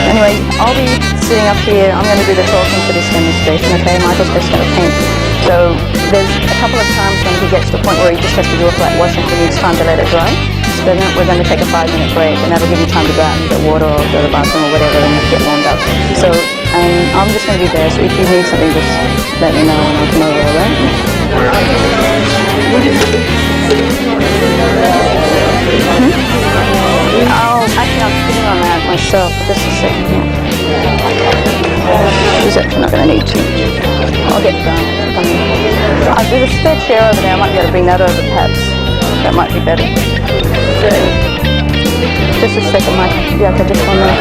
Anyway, I'll be sitting up here. I'm going to do the talking for this demonstration, okay? Michael's just going to paint. So there's a couple of times when he gets to the point where he just has to do a flat wash and he needs time to let it dry. So then we're going to take a 5-minute break, and that'll give you time to go out and get water or go to the bathroom or whatever and get warmed up. So I'm just going to be there, so if you need something, just let me know and I'll come over, alright? Actually, I'm sitting on that myself for just a second. She's actually not going to need to. I'll get done. There's a spare chair over there. I might be able to bring that over, perhaps. That might be better. Just a second, Mike. Yeah, okay, just 1 minute.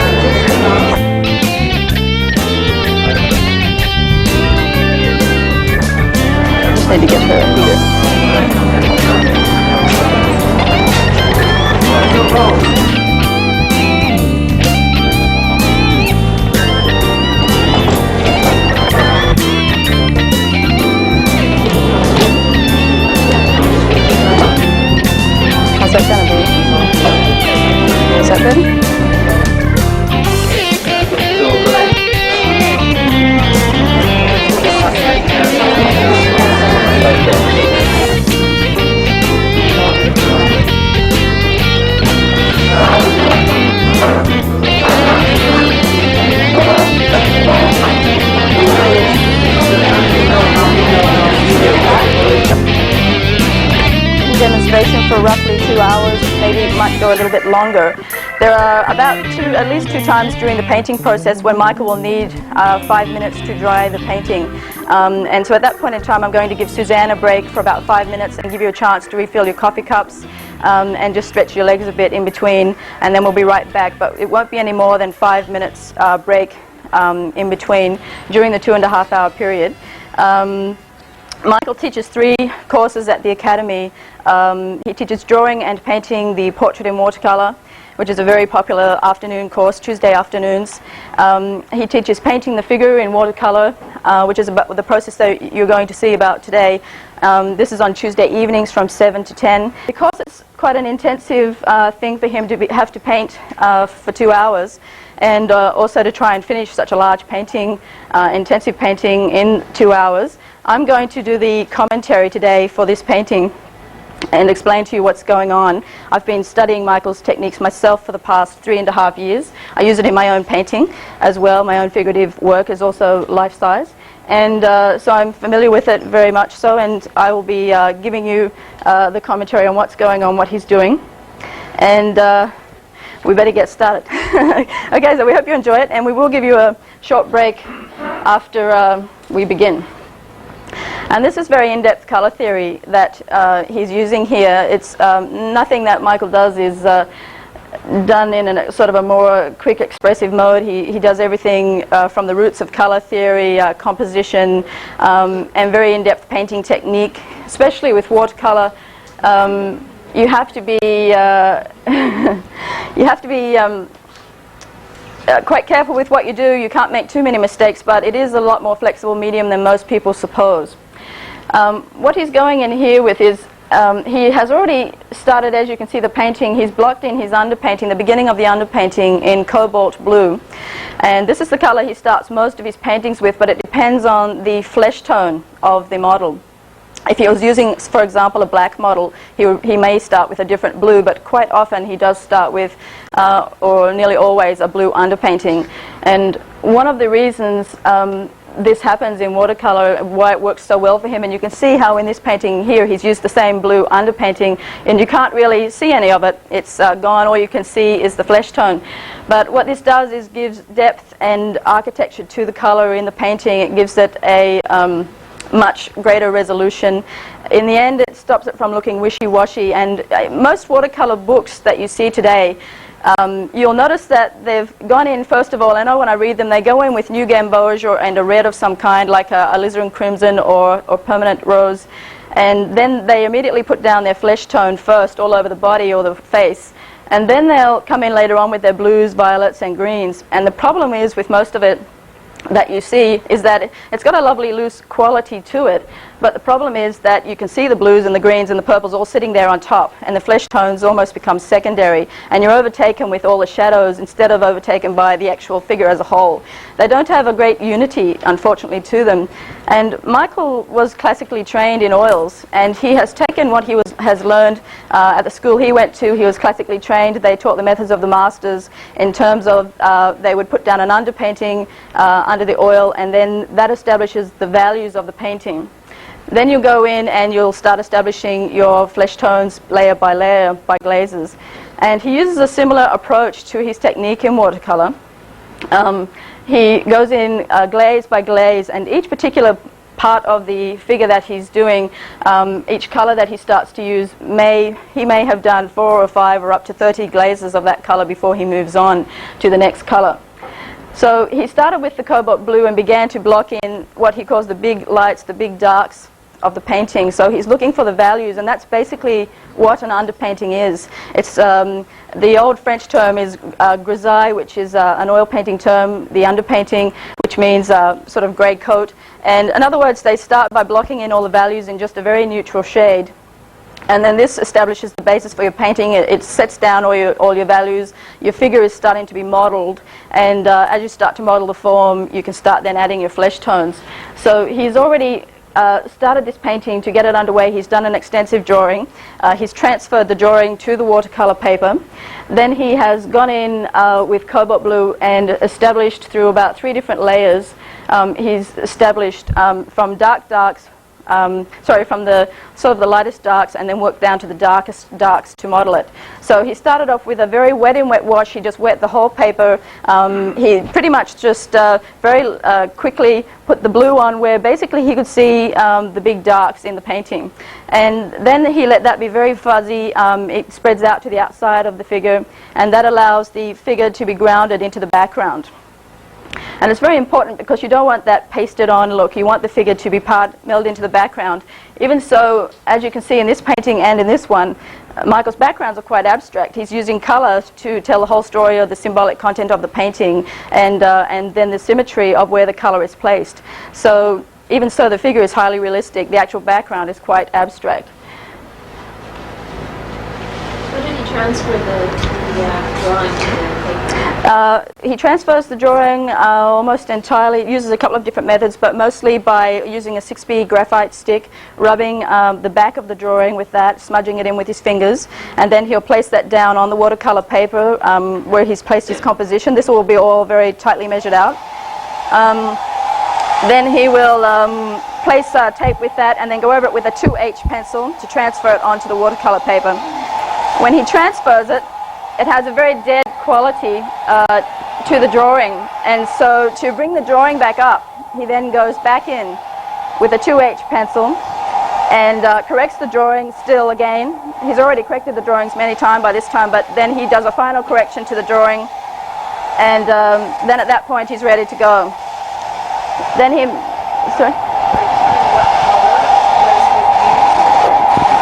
Just need to get her here. How's that gonna be? Is that good? Demonstration for roughly 2 hours, maybe it might go a little bit longer. There are about at least two times during the painting process when Michael will need 5 minutes to dry the painting. And so at that point in time I'm going to give Suzanne a break for about 5 minutes and give you a chance to refill your coffee cups and just stretch your legs a bit in between, and then we'll be right back. But it won't be any more than 5 minutes break in between during the 2.5 hour period. Michael teaches 3 courses at the Academy. He teaches drawing and painting the portrait in watercolor, which is a very popular afternoon course, Tuesday afternoons. He teaches painting the figure in watercolor, which is about the process that you're going to see about today. This is on Tuesday evenings from 7 to 10. Because it's quite an intensive thing for him to have to paint for 2 hours, and also to try and finish such a large painting, intensive painting in 2 hours, I'm going to do the commentary today for this painting and explain to you what's going on. I've been studying Michael's techniques myself for the past 3.5 years. I use it in my own painting as well. My own figurative work is also life-size. And so I'm familiar with it very much so, and I will be giving you the commentary on what's going on, what he's doing. And we better get started. Okay, so we hope you enjoy it, and we will give you a short break after we begin. And this is very in-depth color theory that he's using here. It's nothing that Michael does is done in a sort of a more quick expressive mode. He does everything from the roots of color theory, composition, and very in-depth painting technique. Especially with watercolor, you have to be quite careful with what you do. You can't make too many mistakes, but it is a lot more flexible medium than most people suppose. What he's going in here with is he has already started, as you can see, the painting. He's blocked in his underpainting, the beginning of the underpainting, in cobalt blue. And this is the color he starts most of his paintings with, but it depends on the flesh tone of the model. If he was using, for example, a black model, he may start with a different blue, but quite often he does start with, or nearly always, a blue underpainting. And one of the reasons this happens in watercolor, why it works so well for him, and you can see how in this painting here he's used the same blue underpainting, and you can't really see any of it. It's gone. All you can see is the flesh tone. But what this does is gives depth and architecture to the color in the painting. It gives it a much greater resolution. In the end, it stops it from looking wishy-washy. And most watercolor books that you see today, you'll notice that they've gone in, first of all, I know when I read them, they go in with new gamboge and a red of some kind, like a alizarin crimson or permanent rose, and then they immediately put down their flesh tone first all over the body or the face, and then they'll come in later on with their blues, violets and greens. And the problem is with most of it, that you see is that it's got a lovely loose quality to it, but the problem is that you can see the blues and the greens and the purples all sitting there on top, and the flesh tones almost become secondary, and you're overtaken with all the shadows instead of overtaken by the actual figure as a whole. They don't have a great unity, unfortunately, to them. And Michael was classically trained in oils, and he has taken what he has learned at the school he went to. He was classically trained. They taught the methods of the masters in terms of they would put down an underpainting under the oil, and then that establishes the values of the painting. Then you go in and you'll start establishing your flesh tones layer by layer by glazes. And he uses a similar approach to his technique in watercolor. He goes in glaze by glaze, and each particular part of the figure that he's doing, each color that he starts to use, he may have done 4 or 5 or up to 30 glazes of that color before he moves on to the next color. So he started with the cobalt blue and began to block in what he calls the big lights, the big darks of the painting. So he's looking for the values, and that's basically what an underpainting is. It's the old French term is grisaille, which is an oil painting term, the underpainting, which means sort of grey coat. And in other words, they start by blocking in all the values in just a very neutral shade. And then this establishes the basis for your painting. It sets down all your values. Your figure is starting to be modeled, and as you start to model the form, you can start then adding your flesh tones. So he's already started this painting. To get it underway, he's done an extensive drawing. He's transferred the drawing to the watercolor paper. Then he has gone in with cobalt blue and established through about 3 different layers. He's established from darks, from the sort of the lightest darks, and then worked down to the darkest darks to model it. So he started off with a very wet in wet wash. He just wet the whole paper. He pretty much just very quickly put the blue on where basically he could see the big darks in the painting. And then he let that be very fuzzy. It spreads out to the outside of the figure, and that allows the figure to be grounded into the background. And it's very important because you don't want that pasted on look. You want the figure to be melded into the background. Even so, as you can see in this painting and in this one, Michael's backgrounds are quite abstract. He's using color to tell the whole story of the symbolic content of the painting, and then the symmetry of where the color is placed. So even so, the figure is highly realistic. The actual background is quite abstract. So did he transfer the drawing to the paper? He transfers the drawing almost entirely, uses a couple of different methods, but mostly by using a 6B graphite stick, rubbing the back of the drawing with that, smudging it in with his fingers, and then he'll place that down on the watercolor paper where he's placed his composition. This will be all very tightly measured out. Then he will place tape with that and then go over it with a 2H pencil to transfer it onto the watercolor paper. When he transfers it, it has a very dead quality to the drawing, and so to bring the drawing back up, he then goes back in with a 2H pencil and corrects the drawing still again. He's already corrected the drawings many times by this time, but then he does a final correction to the drawing, and then at that point he's ready to go. Then he... Sorry?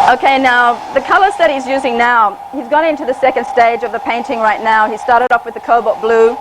Okay, now the colors that he's using now, he's gone into the second stage of the painting right now. He started off with the cobalt blue.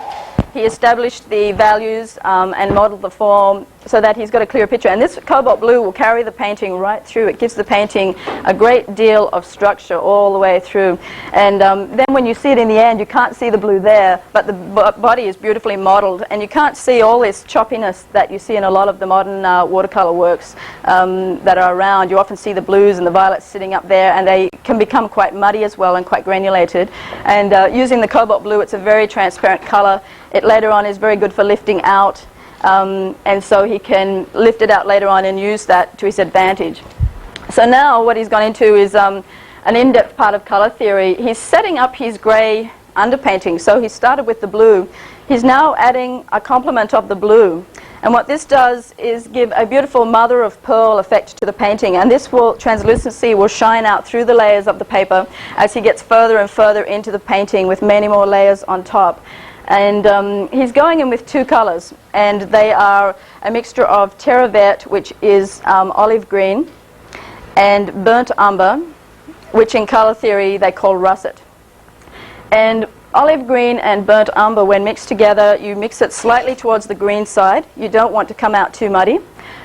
He established the values and modeled the form so that he's got a clear picture. And this cobalt blue will carry the painting right through. It gives the painting a great deal of structure all the way through. And then when you see it in the end, you can't see the blue there, but the body is beautifully modeled. And you can't see all this choppiness that you see in a lot of the modern watercolor works that are around. You often see the blues and the violets sitting up there, and they can become quite muddy as well and quite granulated. And using the cobalt blue, it's a very transparent color. It later on is very good for lifting out, and so he can lift it out later on and use that to his advantage. So now what he's gone into is an in-depth part of color theory. He's setting up his grey underpainting. So he started with the blue. He's now adding a complement of the blue. And what this does is give a beautiful mother of pearl effect to the painting, and this translucency will shine out through the layers of the paper as he gets further and further into the painting with many more layers on top. And he's going in with 2 colors, and they are a mixture of terre verte, which is olive green, and burnt umber, which in color theory they call russet. And Olive green and burnt umber, when mixed together, you mix it slightly towards the green side. You don't want to come out too muddy.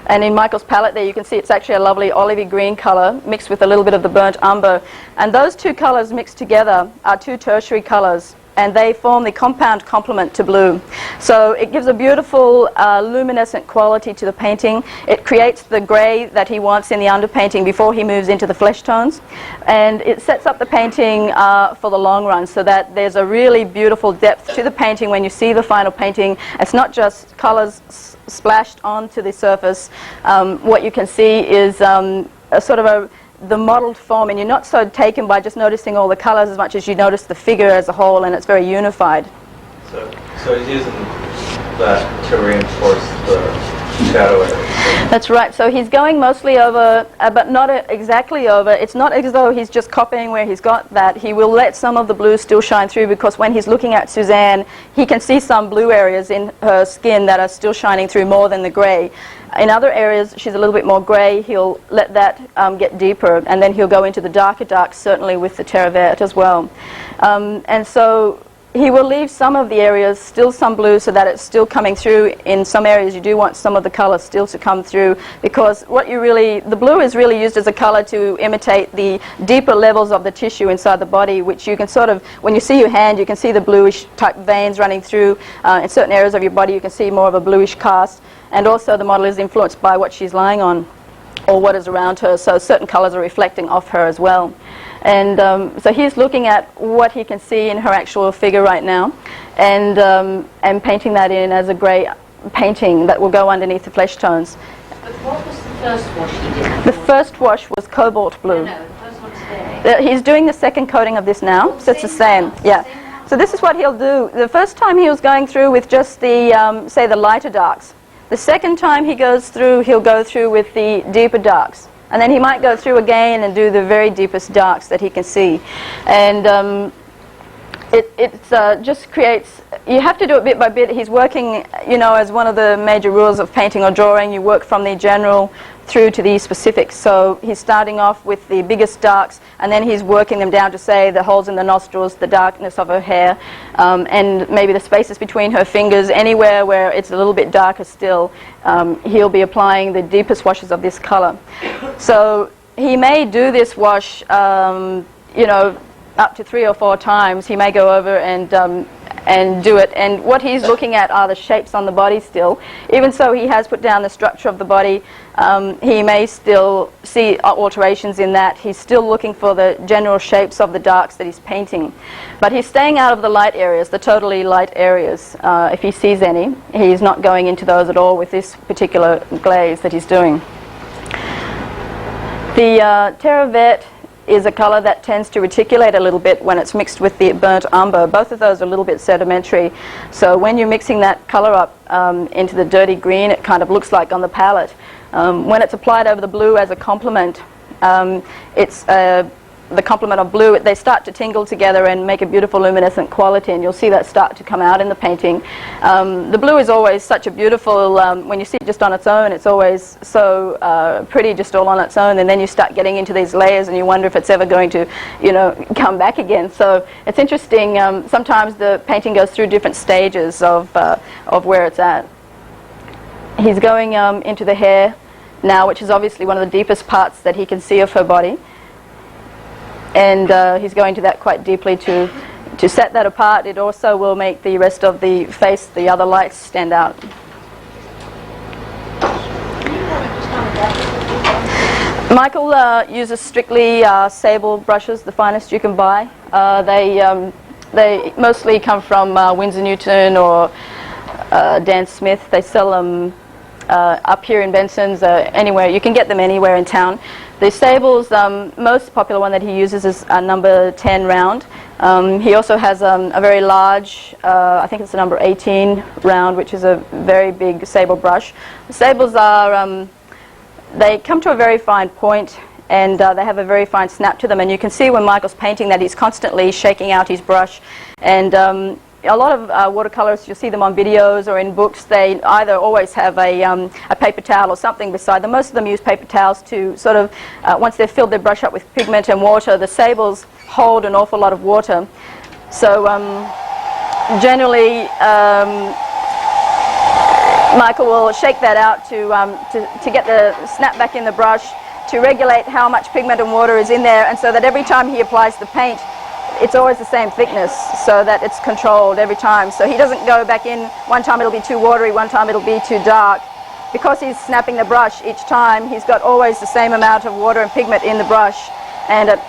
And in Michael's palette there, you can see it's actually a lovely olivey green color mixed with a little bit of the burnt umber. And those two colors mixed together are two tertiary colors, and they form the compound complement to blue. So it gives a beautiful luminescent quality to the painting. It creates the gray that he wants in the underpainting before he moves into the flesh tones. And it sets up the painting for the long run, so that there's a really beautiful depth to the painting when you see the final painting. It's not just colors splashed onto the surface. What you can see is a sort of the modeled form, and you're not so taken by just noticing all the colors as much as you notice the figure as a whole, and it's very unified. So he's using that to reinforce the shadow area. That's right. So he's going mostly over, but not exactly over. It's not as though he's just copying where he's got that. He will let some of the blue still shine through, because when he's looking at Suzanne, he can see some blue areas in her skin that are still shining through more than the gray. In other areas, she's a little bit more grey. He'll let that get deeper, and then he'll go into the darker darks, certainly with the terre verte as well. And so he will leave some of the areas still some blue, so that it's still coming through. In some areas, you do want some of the colour still to come through, because the blue is really used as a colour to imitate the deeper levels of the tissue inside the body, which you can sort of, when you see your hand, you can see the bluish type veins running through. In certain areas of your body, you can see more of a bluish cast. And also the model is influenced by what she's lying on or what is around her, so certain colours are reflecting off her as well. And so he's looking at what he can see in her actual figure right now, and painting that in as a grey painting that will go underneath the flesh tones. But what was the first wash he did? The first wash was cobalt blue. No, the first one today. He's doing the second coating of this now, so it's the same. Yeah. So this is what he'll do. The first time he was going through with just the, say, the lighter darks. The second time he goes through, he'll go through with the deeper darks. And then he might go through again and do the very deepest darks that he can see. And it just creates, you have to do it bit by bit. He's working, you know, as one of the major rules of painting or drawing, you work from the general through to the specifics. So he's starting off with the biggest darks, and then he's working them down to, say, the holes in the nostrils, the darkness of her hair, and maybe the spaces between her fingers. Anywhere where it's a little bit darker still, he'll be applying the deepest washes of this color. So he may do this wash, you know, up to 3 or 4 times. He may go over and do it, and what he's looking at are the shapes on the body still. Even so, he has put down the structure of the body. He may still see alterations in that. He's still looking for the general shapes of the darks that he's painting, but he's staying out of the light areas, the totally light areas. If he sees any, he's not going into those at all with this particular glaze that he's doing. The terre verte is a color that tends to reticulate a little bit when it's mixed with the burnt umber. Both of those are a little bit sedimentary, so when you're mixing that color up into the dirty green, it kind of looks like on the palette. When it's applied over the blue as a complement, it's the complement of blue, they start to tingle together and make a beautiful luminescent quality, and you'll see that start to come out in the painting. The blue is always such a beautiful, when you see it just on its own, it's always so pretty just all on its own, and then you start getting into these layers and you wonder if it's ever going to, you know, come back again. So it's interesting, sometimes the painting goes through different stages of where it's at. He's going into the hair now, which is obviously one of the deepest parts that he can see of her body. And he's going to that quite deeply to set that apart. It also will make the rest of the face, the other lights, stand out. Michael uses strictly sable brushes, the finest you can buy. They mostly come from Winsor Newton or Dan Smith. They sell them up here in Benson's, anywhere. You can get them anywhere in town. The sables, most popular one that he uses is a number 10 round. He also has a very large, I think it's a number 18 round, which is a very big sable brush. The sables are, they come to a very fine point, and they have a very fine snap to them, and you can see when Michael's painting that he's constantly shaking out his brush. And a lot of watercolors, you'll see them on videos or in books, they either always have a paper towel or something beside them. Most of them use paper towels to sort of, once they've filled their brush up with pigment and water, the sables hold an awful lot of water. So generally, Michael will shake that out to get the snap back in the brush, to regulate how much pigment and water is in there, and so that every time he applies the paint, it's always the same thickness, so that it's controlled every time. So he doesn't go back in, one time it'll be too watery, one time it'll be too dark. Because he's snapping the brush each time, he's got always the same amount of water and pigment in the brush, and it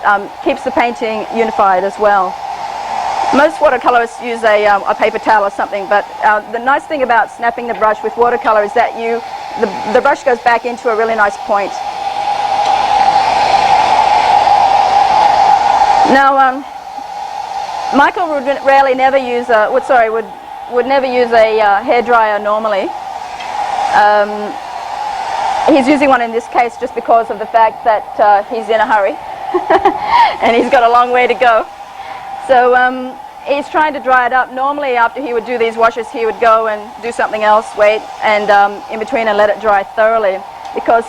keeps the painting unified as well. Most watercolorists use a paper towel or something, but the nice thing about snapping the brush with watercolor is that the brush goes back into a really nice point. Now, Michael would rarely never use would never use a hairdryer normally. He's using one in this case just because of the fact that he's in a hurry and he's got a long way to go. So he's trying to dry it up. Normally after he would do these washes, he would go and do something else, wait, and in between and let it dry thoroughly, because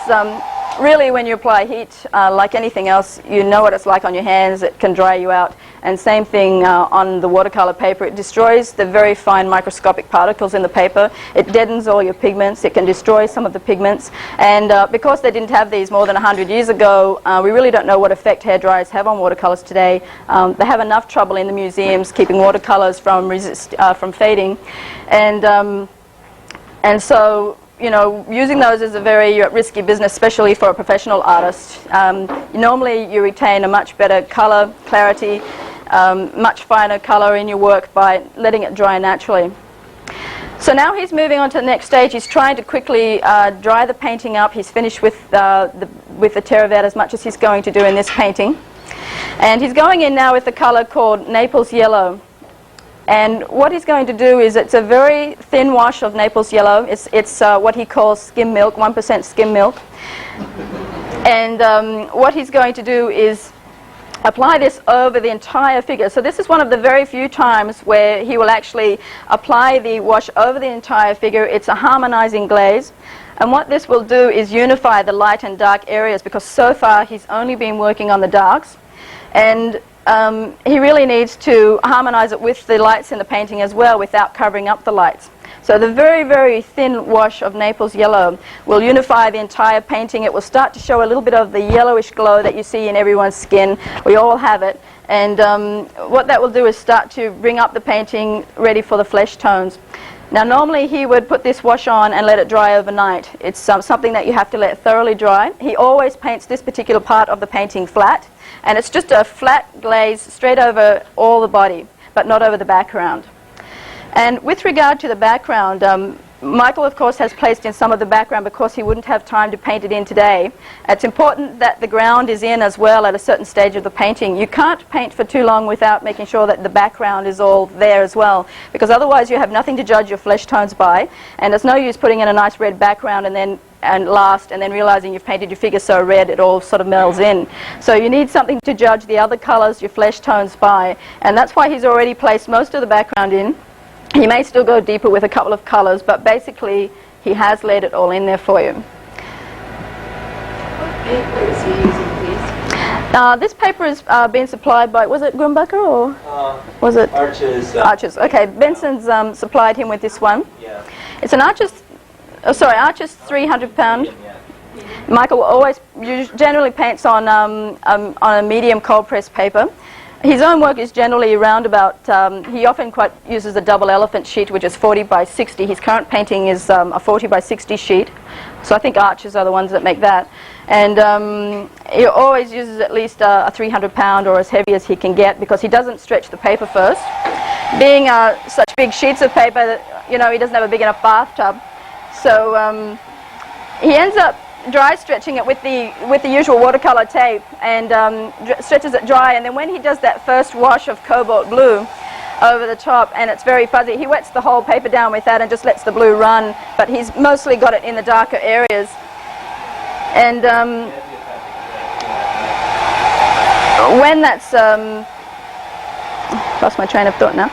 really when you apply heat, like anything else, you know what it's like on your hands. It can dry you out. And same thing on the watercolor paper. It destroys the very fine microscopic particles in the paper. It deadens all your pigments. It can destroy some of the pigments. And because they didn't have these more than 100 years ago, we really don't know what effect hairdryers have on watercolors today. They have enough trouble in the museums keeping watercolors from fading. And so, you know, using those is a very risky business, especially for a professional artist. Normally you retain a much better color, clarity, much finer color in your work by letting it dry naturally. So now he's moving on to the next stage. He's trying to quickly dry the painting up. He's finished with the Terravet as much as he's going to do in this painting. And he's going in now with the color called Naples Yellow. And what he's going to do is, it's a very thin wash of Naples Yellow. It's what he calls skim milk, 1% skim milk. And what he's going to do is apply this over the entire figure. So this is one of the very few times where he will actually apply the wash over the entire figure. It's a harmonizing glaze. And what this will do is unify the light and dark areas, because so far he's only been working on the darks. And he really needs to harmonize it with the lights in the painting as well, without covering up the lights. So the very, very thin wash of Naples Yellow will unify the entire painting. It will start to show a little bit of the yellowish glow that you see in everyone's skin. We all have it. And what that will do is start to bring up the painting ready for the flesh tones. Now normally he would put this wash on and let it dry overnight. It's something that you have to let thoroughly dry. He always paints this particular part of the painting flat. And it's just a flat glaze straight over all the body, but not over the background. And with regard to the background, Michael, of course, has placed in some of the background because he wouldn't have time to paint it in today. It's important that the ground is in as well at a certain stage of the painting. You can't paint for too long without making sure that the background is all there as well, because otherwise you have nothing to judge your flesh tones by, and there's no use putting in a nice red background and then realizing you've painted your figure so red it all sort of melds in. So you need something to judge the other colors, your flesh tones by, and that's why he's already placed most of the background in. He may still go deeper with a couple of colors, but basically he has laid it all in there for you. What paper is he using, please? This paper is being supplied by, was it Grumbacher or was it? Arches. Arches. Okay, Benson's supplied him with this one. Yeah. It's an Arches, Arches 300 pound. Yeah. Michael always generally paints on a medium cold press paper. His own work is generally around about, he often uses a double elephant sheet, which is 40 by 60. His current painting is a 40 by 60 sheet. So I think Arches are the ones that make that. And he always uses at least a 300 pound or as heavy as he can get, because he doesn't stretch the paper first. Being such big sheets of paper that, you know, he doesn't have a big enough bathtub. So he ends up dry stretching it with the usual watercolor tape, and stretches it dry, and then when he does that first wash of cobalt blue over the top, and it's very fuzzy, he wets the whole paper down with that and just lets the blue run, but he's mostly got it in the darker areas. And when that's lost my train of thought now.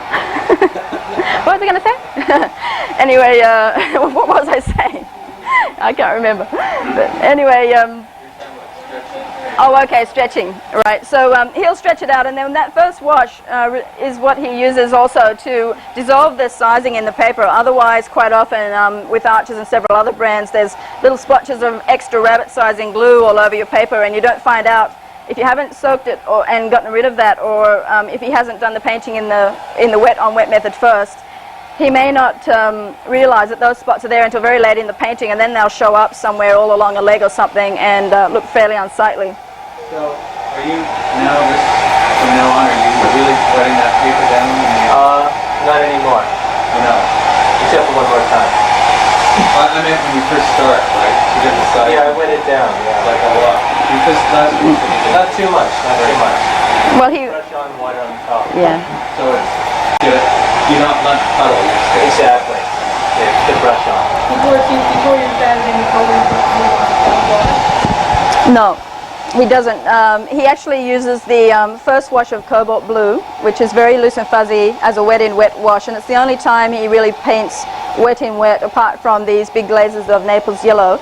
What was I going to say? Anyway, what was I saying? I can't remember. But anyway, Oh, okay, stretching. Right. So he'll stretch it out, and then that first wash is what he uses also to dissolve the sizing in the paper. Otherwise, quite often with Arches and several other brands, there's little splotches of extra rabbit sizing glue all over your paper, and you don't find out if you haven't soaked it and gotten rid of that, or if he hasn't done the painting in the wet on wet method first. He may not realize that those spots are there until very late in the painting, and then they'll show up somewhere all along a leg or something and look fairly unsightly. So, are you now, from now on, are you really wetting that paper down? Not anymore. No. Except for one more time. I meant when you first start, right? To get the size. Yeah, I wet it down, yeah. Like a lot. Because last week when you did Not too much, not too much. Well, he. Brush on, water on top. Yeah. So it's, you're not letting it puddle, you're just Exactly. The brush on. Before you added any colors, No, he doesn't. He actually uses the first wash of cobalt blue, which is very loose and fuzzy, as a wet in wet wash, and it's the only time he really paints wet in wet, apart from these big glazes of Naples yellow,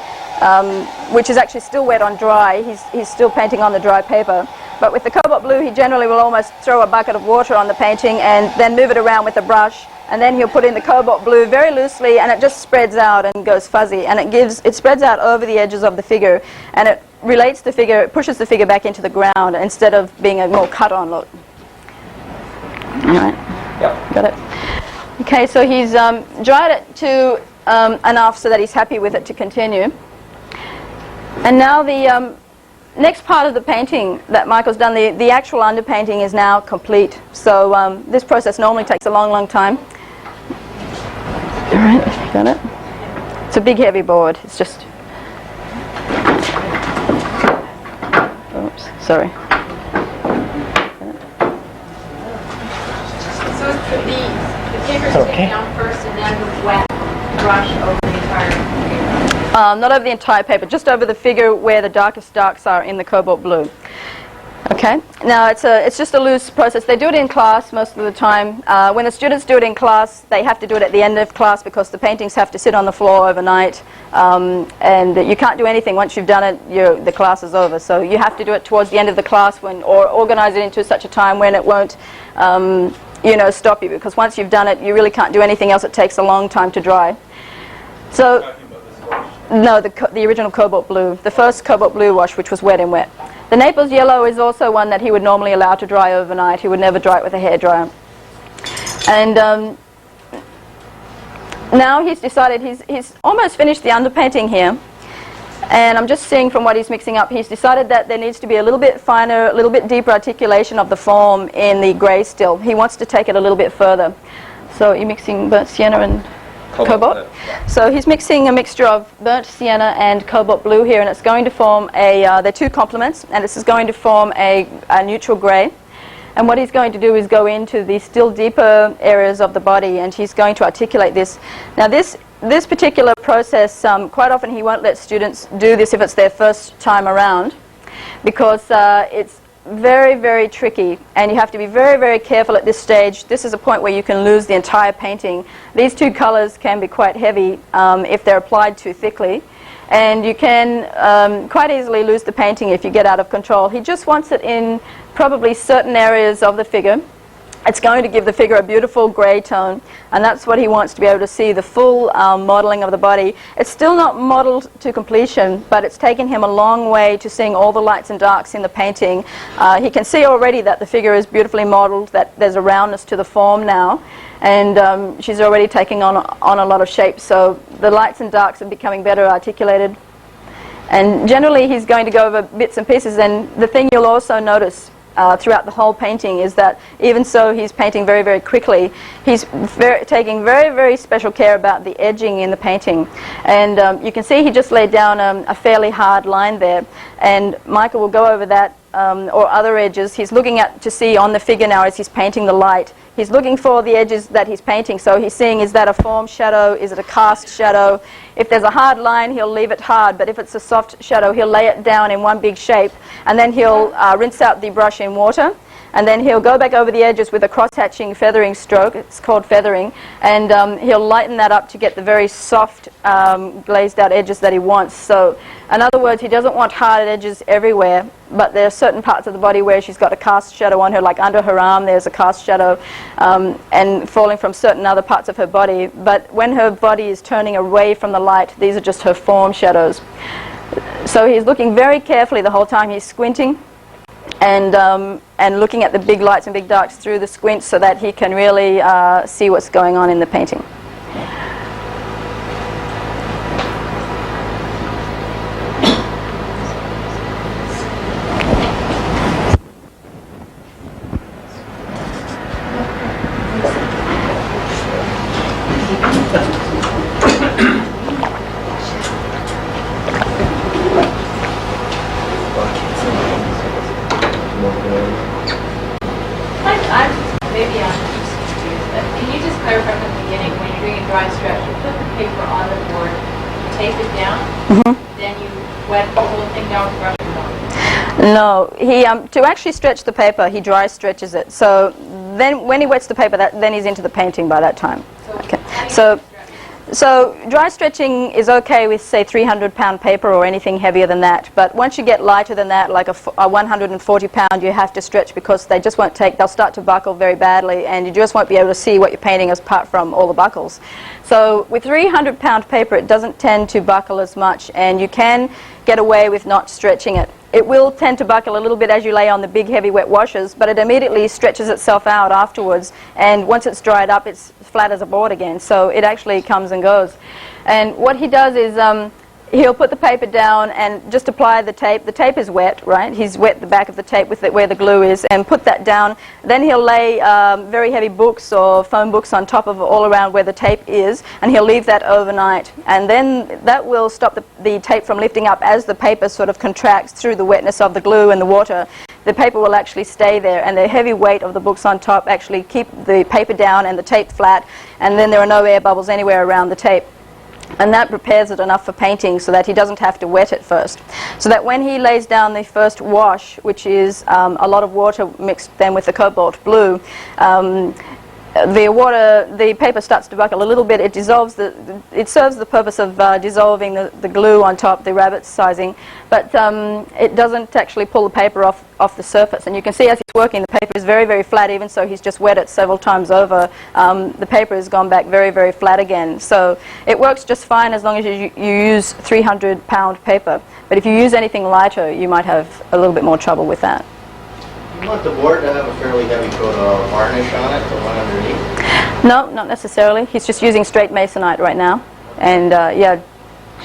which is actually still wet on dry. He's still painting on the dry paper. But with the cobalt blue, he generally will almost throw a bucket of water on the painting and then move it around with a brush, and then he'll put in the cobalt blue very loosely, and it just spreads out and goes fuzzy, and it spreads out over the edges of the figure, and it relates the figure, it pushes the figure back into the ground instead of being a more cut-on look. All right. Yep. Got it. Okay, so he's dried it to enough so that he's happy with it to continue. And now the next part of the painting that Michael's done, the actual underpainting is now complete. So this process normally takes a long, long time. All right, got it? It's a big, heavy board. It's just... Oops, sorry. So the paper's taken down first and then the wet brush over the entire paper. Not over the entire paper, just over the figure where the darkest darks are in the cobalt blue. Okay, now it's just a loose process. They do it in class most of the time. When the students do it in class, they have to do it at the end of class because the paintings have to sit on the floor overnight, and you can't do anything once you've done it. The class is over, so you have to do it towards the end of the class or organize it into such a time when it won't stop you, because once you've done it, you really can't do anything else. It takes a long time to dry. So. No, the original cobalt blue, the first cobalt blue wash, which was wet in wet. The Naples yellow is also one that he would normally allow to dry overnight. He would never dry it with a hairdryer. And now he's decided he's almost finished the underpainting here. And I'm just seeing from what he's mixing up, he's decided that there needs to be a little bit finer, a little bit deeper articulation of the form in the grey still. He wants to take it a little bit further. So you're mixing burnt sienna and cobalt. So he's mixing a mixture of burnt sienna and cobalt blue here, and it's going to form they're two complements, and this is going to form a neutral grey. And what he's going to do is go into the still deeper areas of the body, and he's going to articulate this. Now this particular process, quite often he won't let students do this if it's their first time around, because it's very, very tricky, and you have to be very, very careful at this stage. This is a point where you can lose the entire painting. These two colors can be quite heavy if they're applied too thickly, and you can quite easily lose the painting if you get out of control. He just wants it in probably certain areas of the figure. It's going to give the figure a beautiful grey tone, and that's what he wants to be able to see, the full modeling of the body. It's still not modeled to completion, but it's taken him a long way to seeing all the lights and darks in the painting. He can see already that the figure is beautifully modeled, that there's a roundness to the form now, and she's already taking on a lot of shape, so the lights and darks are becoming better articulated. And generally he's going to go over bits and pieces, and the thing you'll also notice throughout the whole painting is that even so he's painting very, very quickly, he's taking very, very special care about the edging in the painting. And you can see he just laid down a fairly hard line there, and Michael will go over that or other edges. He's looking to see on the figure now as he's painting the light. He's looking for the edges that he's painting, so he's seeing, is that a form shadow, is it a cast shadow? If there's a hard line, he'll leave it hard, but if it's a soft shadow, he'll lay it down in one big shape, and then he'll rinse out the brush in water, and then he'll go back over the edges with a cross-hatching feathering stroke. It's called feathering, and he'll lighten that up to get the very soft glazed out edges that he wants. So in other words, he doesn't want hard edges everywhere, but there are certain parts of the body where she's got a cast shadow on her, like under her arm there's a cast shadow, and falling from certain other parts of her body. But when her body is turning away from the light, these are just her form shadows. So he's looking very carefully the whole time. He's squinting and looking at the big lights and big darks through the squint so that he can really see what's going on in the painting. Maybe I'm just confused, but can you just clarify from the beginning, when you're doing a dry stretch, you put the paper on the board, you tape it down, then you wet the whole thing down with brush or not? No, he to actually stretch the paper, he dry stretches it. So then, when he wets the paper, then he's into the painting by that time. So dry stretching is okay with, say, 300-pound paper or anything heavier than that. But once you get lighter than that, like a 140-pound, you have to stretch because they just won't take. They'll start to buckle very badly, and you just won't be able to see what you're painting apart from all the buckles. So with 300-pound paper, it doesn't tend to buckle as much, and you can get away with not stretching it. It will tend to buckle a little bit as you lay on the big heavy wet washes, but it immediately stretches itself out afterwards, and once it's dried up, it's flat as a board again, so it actually comes and goes. And what he does is he'll put the paper down and just apply the tape. The tape is wet, right? He's wet the back of the tape with where the glue is, and put that down. Then he'll lay very heavy books or foam books on top of all around where the tape is, and he'll leave that overnight. And then that will stop the tape from lifting up as the paper sort of contracts through the wetness of the glue and the water. The paper will actually stay there, and the heavy weight of the books on top actually keep the paper down and the tape flat, and then there are no air bubbles anywhere around the tape. And that prepares it enough for painting so that he doesn't have to wet it first. So that when he lays down the first wash, which is a lot of water mixed then with the cobalt blue, the paper starts to buckle a little bit. It dissolves it serves the purpose of dissolving the glue on top, the rabbit sizing, but it doesn't actually pull the paper off the surface. And you can see as he's working, the paper is very, very flat, even so he's just wet it several times over. The paper has gone back very, very flat again. So it works just fine as long as you use 300-pound paper. But if you use anything lighter, you might have a little bit more trouble with that. You want the board to have a fairly heavy coat of varnish on it, the one underneath? No, not necessarily. He's just using straight masonite right now. And yeah.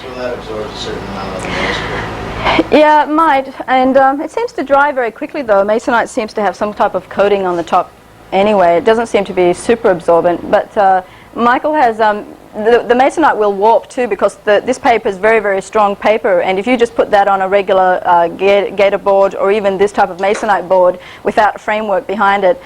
So that absorbs a certain amount of the moisture? Yeah, it might. And it seems to dry very quickly, though. Masonite seems to have some type of coating on the top anyway. It doesn't seem to be super absorbent. But Michael has... the masonite will warp too, because this paper is very, very strong paper, and if you just put that on a regular gator board or even this type of masonite board without a framework behind it,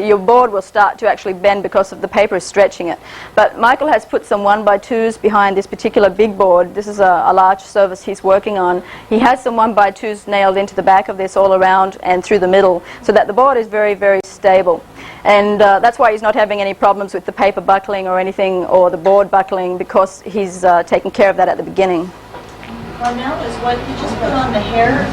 your board will start to actually bend because of the paper is stretching it. But Michael has put some 1x2s behind this particular big board. This is a large surface he's working on. He has some 1x2s nailed into the back of this all around and through the middle, so that the board is very, very stable. And that's why he's not having any problems with the paper buckling or anything, or the board buckling, because he's taken care of that at the beginning. Cornell, is what you just put on the hair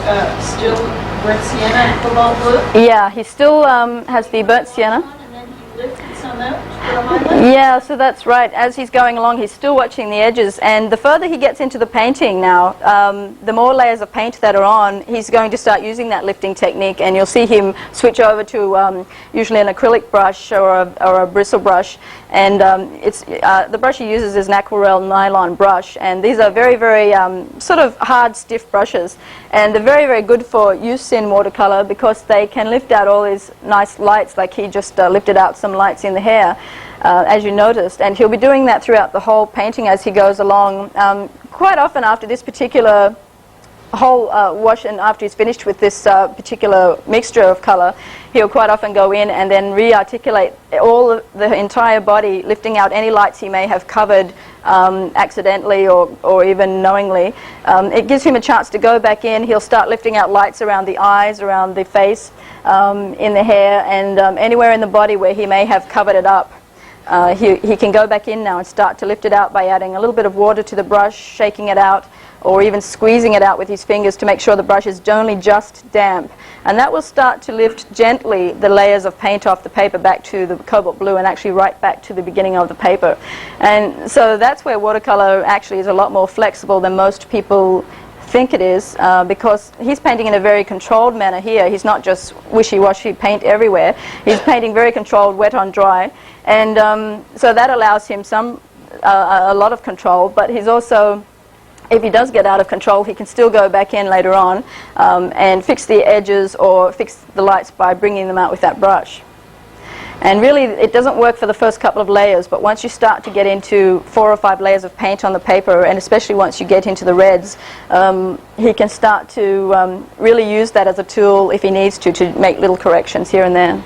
still burnt sienna and cobalt blue? Yeah, he still has the burnt sienna. And then he lifted some out to put a highlight? Yeah, so that's right. As he's going along, he's still watching the edges, and the further he gets into the painting now, the more layers of paint that are on, he's going to start using that lifting technique, and you'll see him switch over to usually an acrylic brush or a bristle brush, and the brush he uses is an aquarelle nylon brush, and these are very, very sort of hard, stiff brushes, and they're very, very good for use in watercolor because they can lift out all these nice lights, like he just lifted out some lights in the hair, as you noticed, and he'll be doing that throughout the whole painting as he goes along. Quite often after this particular whole wash, and after he's finished with this particular mixture of color, he'll quite often go in and then re-articulate the entire body, lifting out any lights he may have covered accidentally or even knowingly. It gives him a chance to go back in. He'll start lifting out lights around the eyes, around the face, in the hair, and anywhere in the body where he may have covered it up. He can go back in now and start to lift it out by adding a little bit of water to the brush, shaking it out, or even squeezing it out with his fingers to make sure the brush is only just damp. And that will start to lift gently the layers of paint off the paper back to the cobalt blue and actually right back to the beginning of the paper. And so that's where watercolor actually is a lot more flexible than most people think it is, because he's painting in a very controlled manner here. He's not just wishy-washy paint everywhere. He's painting very controlled, wet on dry. And so that allows him a lot of control, but he's also, if he does get out of control, he can still go back in later on and fix the edges or fix the lights by bringing them out with that brush. And really, it doesn't work for the first couple of layers, but once you start to get into 4 or 5 layers of paint on the paper, and especially once you get into the reds, he can start to really use that as a tool if he needs to make little corrections here and there.